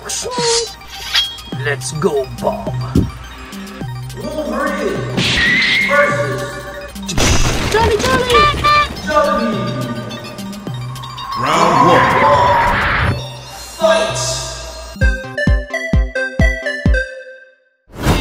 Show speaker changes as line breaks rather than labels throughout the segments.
Let's go, Bob. Wolverine versus Jolly. Round 1. Fight!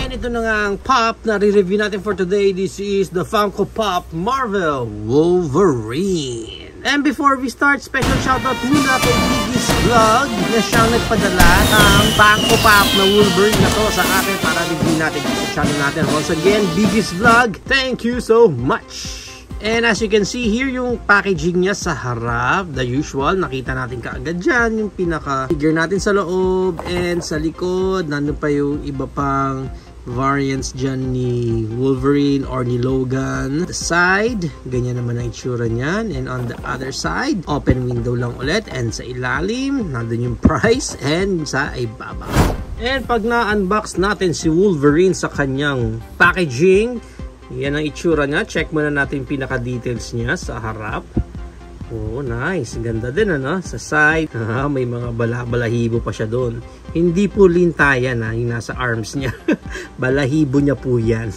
And ito na nga ang pop na re-review natin for today. This is the Funko Pop Marvel Wolverine. And before we start, special shoutout muna kay Biggie's Vlog na siyang nagpadala ng Funko Pop na Wolverine na to sa akin para review natin sa channel natin. Once again, Biggie's Vlog, thank you so much! And as you can see here, yung packaging niya sa harap, the usual, nakita natin kaagad dyan, yung pinaka-figure natin sa loob and sa likod, nandun pa yung iba pang variants dyan ni Wolverine or ni Logan. The side, ganyan naman ang itsura niyan. And on the other side, open window lang ulit. And sa ilalim, nandun yung price and sa ibaba. And pag na-unbox natin si Wolverine sa kanyang packaging, yan ang itsura niya. Check muna natin yung pinaka-details niya sa harap. Oh, nice. Ganda din, ano? Sa side, may mga balahibo pa siya doon. Hindi po lintayan, yung nasa arms niya. Balahibo niya po yan.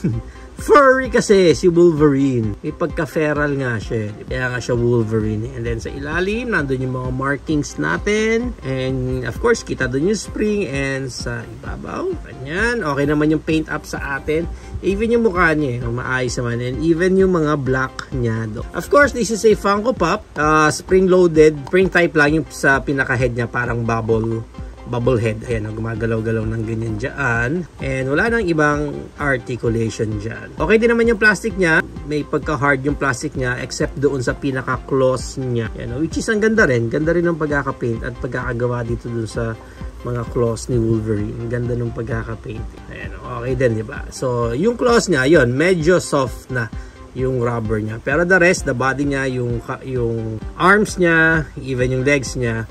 Furry kasi si Wolverine. May pagka-feral nga siya. Kaya nga siya Wolverine. And then sa ilalim, nandun yung mga markings natin. And of course, kita doon yung spring. And sa ibabaw, ganyan. Okay naman yung paint up sa atin. Even yung mukha niya, maayos naman. And even yung mga black niya. Of course, this is a Funko Pop. Spring-loaded. Spring type lang yung sa pinaka-head niya. Parang bubble head. Ayan, gumagalaw-galaw ng ganyan dyan. And wala nang ibang articulation dyan. Okay din naman yung plastic niya. May pagka-hard yung plastic niya except doon sa pinaka-claws niya. Ayan, which is ang ganda rin. Ganda rin ng pagkaka-paint at pagkakagawa dito doon sa mga claws ni Wolverine. Ang ganda ng pagkaka-paint. Ayan, okay din, diba? So, yung claws niya, yun, medyo soft na yung rubber niya. Pero the rest, the body niya, yung arms niya, even yung legs niya,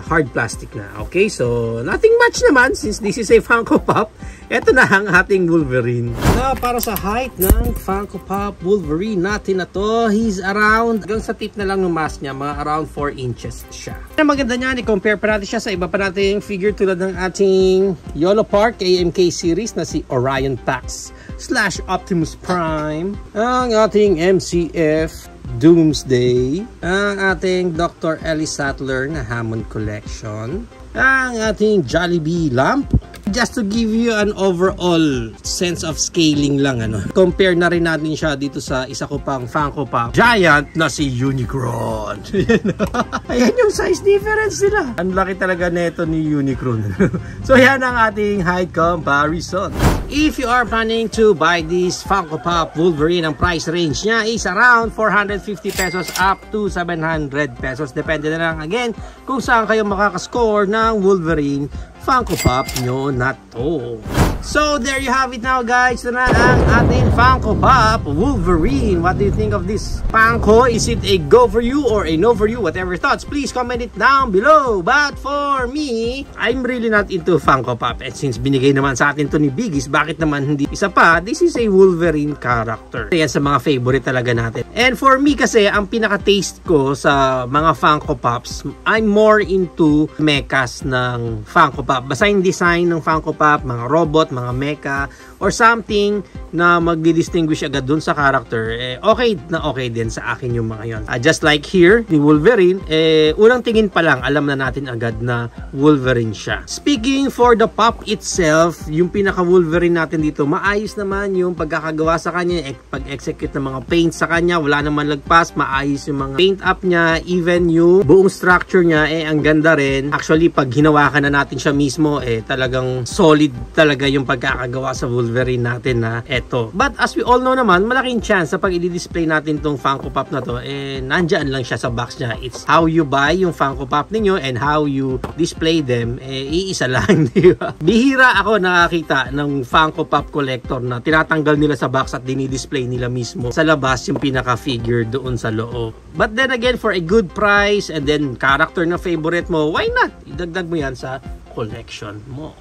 hard plastic na. Okay, so nothing much naman since this is a Funko Pop. Ito na ang ating Wolverine. So, para sa height ng Funko Pop Wolverine natin na to, he's around, hanggang sa tip na lang ng mask niya, mga around 4 inches siya. Ang maganda niya, i-compare pa natin siya sa iba pa nating figure tulad ng ating YOLO Park AMK series na si Orion Pax / Optimus Prime, ang ating MCF Doomsday, ang ating Dr. Ellie Sattler na Hammond Collection, ang ating Jollibee Lamp. Just to give you an overall sense of scaling lang, compare na rin natin siya dito sa isa ko pang Funko Pop Giant na si Unicron. Ayan yung size difference nila. Ang laki talaga neto ni Unicron. So yan ang ating height comparison. If you are planning to buy this Funko Pop Wolverine, ang price range niya is around 450 pesos up to 700 pesos. Depende na lang again kung saan kayo makakascore ng Wolverine Funko Pop nyo na to. So there you have it now, guys. Ito na ang ating Funko Pop Wolverine. What do you think of this Funko? Is it a go for you or a no for you? Whatever thoughts, please comment it down below. But for me, I'm really not into Funko Pop. And since binigay naman sa atin to ni Biggies, bakit naman hindi isa pa? This is a Wolverine character. Yan sa mga favorite talaga natin. And for me kasi, ang pinaka-taste ko sa mga Funko Pops, I'm more into mechas ng Funko Pop. Basta yung design ng Funko Pop, mga robot, mga mecha, or something na magdi-distinguish agad dun sa character, okay na okay din sa akin yung mga yon. Just like here, ni Wolverine, unang tingin pa lang, alam na natin agad na Wolverine siya. Speaking for the pop itself, yung pinaka-Wolverine natin dito, maayos naman yung pagkakagawa sa kanya, pag-execute ng mga paint sa kanya, wala naman lagpas, maayos yung mga paint up niya, even yung buong structure niya, ang ganda rin. Actually, pag hinawakan na natin siya mismo, talagang solid talaga yung pagkakagawa sa Wolverine natin na eto. But as we all know naman, malaking chance na pag i-display natin tong Funko Pop na to, nandyan lang siya sa box niya. It's how you buy yung Funko Pop ninyo and how you display them, iisa lang, di ba? Bihira ako nakakita ng Funko Pop collector na tinatanggal nila sa box at dinidisplay nila mismo sa labas yung pinaka-figure doon sa loob. But then again, for a good price and then character na favorite mo, why not? Idagdag mo yan sa collection mo.